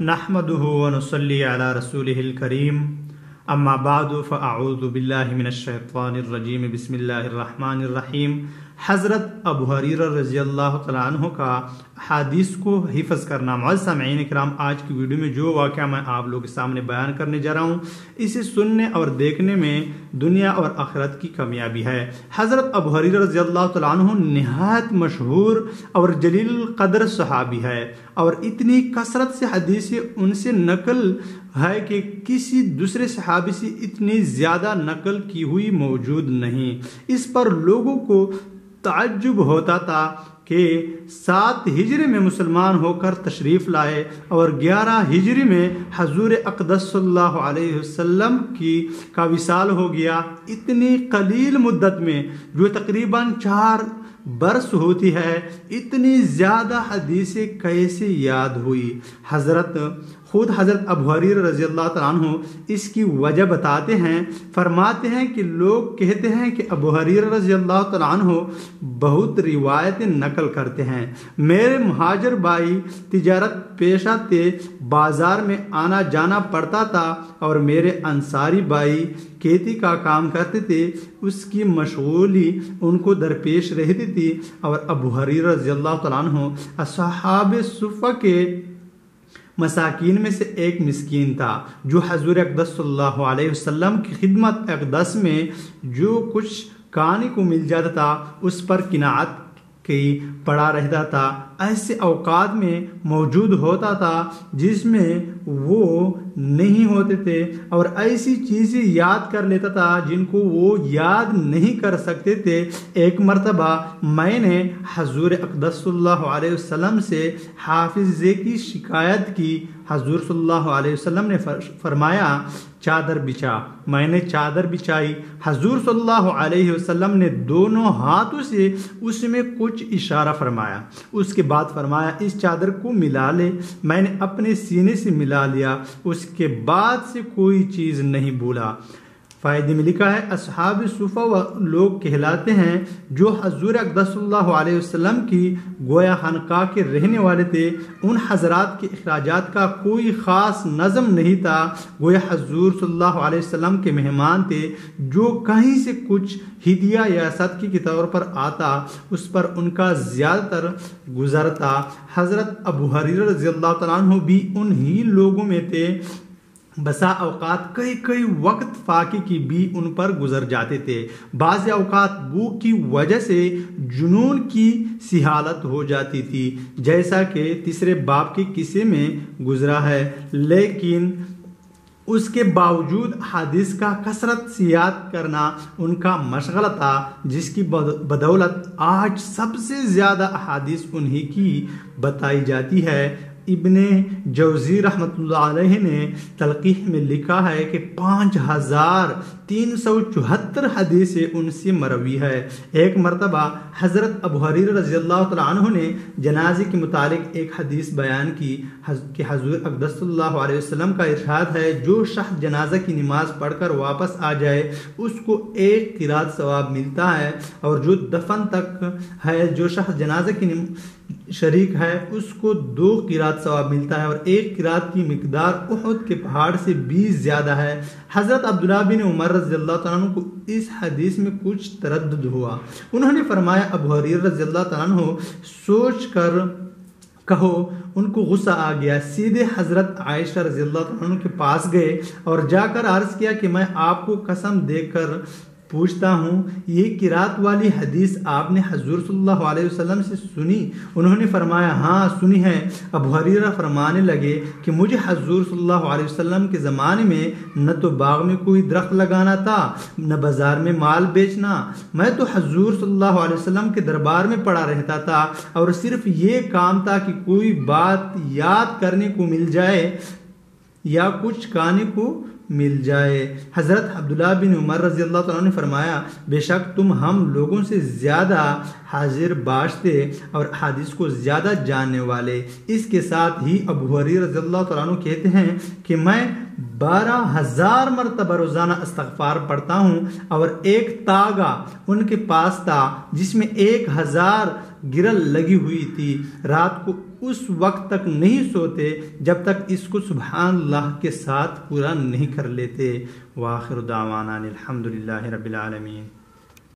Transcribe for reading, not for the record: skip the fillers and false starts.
نحمده ونصلي على رسوله الكريم اما بعد فاعوذ باللہ من الشیطان الرجیم بسم اللہ الرحمن الرحیم۔ حضرت ابو ہریرہ رضی اللہ تعالیٰ عنہ کا حدیث کو حفظ کرنا۔ معزز سامعین کرام، آج کی ویڈیو میں جو واقعہ میں آپ لوگوں کے سامنے بیان کرنے جا رہا ہوں، اسے سننے اور دیکھنے میں دنیا اور آخرت کی کامیابی ہے۔ حضرت ابو ہریرہ رضی اللہ تعالیٰ عنہ نہایت مشہور اور جلیل القدر صحابی ہے، اور اتنی کثرت سے حدیثیں ان سے نقل ہے کہ کسی دوسرے صحابی سے اتنی زیادہ نقل کی ہوئی موجود نہیں۔ اس پر لوگوں کو تعجب ہوتا تھا کہ 7 ہجری میں مسلمان ہو کر تشریف لائے اور 11 ہجری میں حضور اقدس صلی اللہ علیہ وسلم کا وصال ہو گیا۔ اتنی قلیل مدت میں، جو تقریباً 4 برس ہوتی ہے، اتنی زیادہ حدیثیں کیسے یاد ہوئی؟ خود حضرت ابو ہریرہ رضی اللہ تعالیٰ عنہ اس کی وجہ بتاتے ہیں، فرماتے ہیں کہ لوگ کہتے ہیں کہ ابو ہریرہ رضی اللہ تعالیٰ عنہ بہت روایتیں نقل کرتے ہیں۔ میرے مہاجر بھائی تجارت پیشہ تھے، بازار میں آنا جانا پڑتا تھا، اور میرے انصاری بھائی کھیتی کا کام کرتے تھے، اس کی مشغولی ان کو درپیش رہتی تھی۔ اور ابو ہریرہ رضی اللہ تعالیٰ عنہ اصحاب صفہ کے مساکین میں سے ایک مسکین تھا، جو حضور اقدس صلی اللہ علیہ وسلم کی خدمت اقدس میں جو کچھ کھانے کو مل جاتا تھا اس پر قناعت کی پڑا رہتا تھا۔ ایسے اوقات میں موجود ہوتا تھا جس میں وہ نہیں ہوتے تھے، اور ایسی چیزیں یاد کر لیتا تھا جن کو وہ یاد نہیں کر سکتے تھے۔ ایک مرتبہ میں نے حضور اقدس صلی اللہ علیہ وسلم سے حافظے کی شکایت کی۔ حضور صلی اللہ علیہ وسلم نے فرمایا چادر بچھا۔ میں نے چادر بچھائی۔ حضور صلی اللہ علیہ وسلم نے دونوں ہاتھوں سے اس میں کچھ اشارہ فرمایا، اس کے بعد فرمایا اس چادر کو ملا لے۔ میں نے اپنے سینے سے ملا لیا، اس کے بعد سے کوئی چیز نہیں بھولا۔ فائدے میں لکھا ہے اصحاب صفہ وہ لوگ کہلاتے ہیں جو حضور اقدس صلی اللہ علیہ وسلم کی گویا خانقاہ کے رہنے والے تھے۔ ان حضرات کے اخراجات کا کوئی خاص نظم نہیں تھا، گویا حضور صلی اللہ علیہ وسلم کے مہمان تھے۔ جو کہیں سے کچھ ہدیہ یا صدقے کے طور پر آتا، اس پر ان کا زیادہ تر گزرتا۔ حضرت ابو ہریرہ رضی اللہ تعالیٰ عنہ بھی انہی لوگوں میں تھے۔ بسا اوقات کئی وقت فاقے کی بھی ان پر گزر جاتے تھے۔ بعض اوقات بھوک کی وجہ سے جنون کی سی حالت ہو جاتی تھی، جیسا کہ 3 باب کے قصے میں گزرا ہے، لیکن اس کے باوجود حدیث کا کثرت سے یاد کرنا ان کا مشغلہ تھا، جس کی بدولت آج سب سے زیادہ احادیث انہی کی بتائی جاتی ہے۔ ابن جوزی رحمۃ اللہ علیہ نے تلقیح میں لکھا ہے کہ 5374 حدیثیں ان سے مروی ہے۔ ایک مرتبہ حضرت ابو ہریرہ رضی اللہ تعالیٰ عنہ نے جنازے کے متعلق ایک حدیث بیان کی کہ حضور اقدس صلی اللہ علیہ وسلم کا ارشاد ہے، جو شخص جنازہ کی نماز پڑھ کر واپس آ جائے اس کو 1 قرات ثواب ملتا ہے، اور جو دفن تک ہے، جو شخص جنازہ کی شریک ہے، اس کو 2 قرات ثواب ملتا ہے، اور 1 قرات کی مقدار احد کے پہاڑ سے 20 زیادہ ہے۔ حضرت عبداللہ بن عمر رضی اللہ تعالیٰ عنہ کو اس حدیث میں کچھ تردد ہوا۔ انہوں نے فرمایا ابو ہریرہ رضی اللہ تعالیٰ عنہ سوچ کر کہو۔ ان کو غصہ آ گیا، سیدھے حضرت عائشہ رضی اللہ تعالیٰ عنہ کے پاس گئے اور جا کر عرض کیا کہ میں آپ کو قسم دے کر پوچھتا ہوں، یہ قرات والی حدیث آپ نے حضور صلی اللہ علیہ وسلم سے سنی؟ انہوں نے فرمایا ہاں سنی ہے۔ ابو ہریرہ فرمانے لگے کہ مجھے حضور صلی اللہ علیہ وسلم کے زمانے میں نہ تو باغ میں کوئی درخت لگانا تھا، نہ بازار میں مال بیچنا۔ میں تو حضور صلی اللہ علیہ وسلم کے دربار میں پڑا رہتا تھا، اور صرف یہ کام تھا کہ کوئی بات یاد کرنے کو مل جائے یا کچھ کھانے کو مل جائے۔ حضرت عبداللہ بن عمر رضی اللہ تعالیٰ نے فرمایا بے شک تم ہم لوگوں سے زیادہ حاضر باش تھے اور حدیث کو زیادہ جاننے والے۔ اس کے ساتھ ہی ابو ہریرہ رضی اللہ تعالیٰ عنہ کہتے ہیں کہ میں 12,000 مرتبہ روزانہ استغفار پڑھتا ہوں، اور ایک تاگا ان کے پاس تھا جس میں 1,000 گرل لگی ہوئی تھی۔ رات کو اس وقت تک نہیں سوتے جب تک اس کو سبحان اللہ کے ساتھ پورا نہیں کر لیتے۔ وآخر دعوانا الحمدللہ رب العالمین۔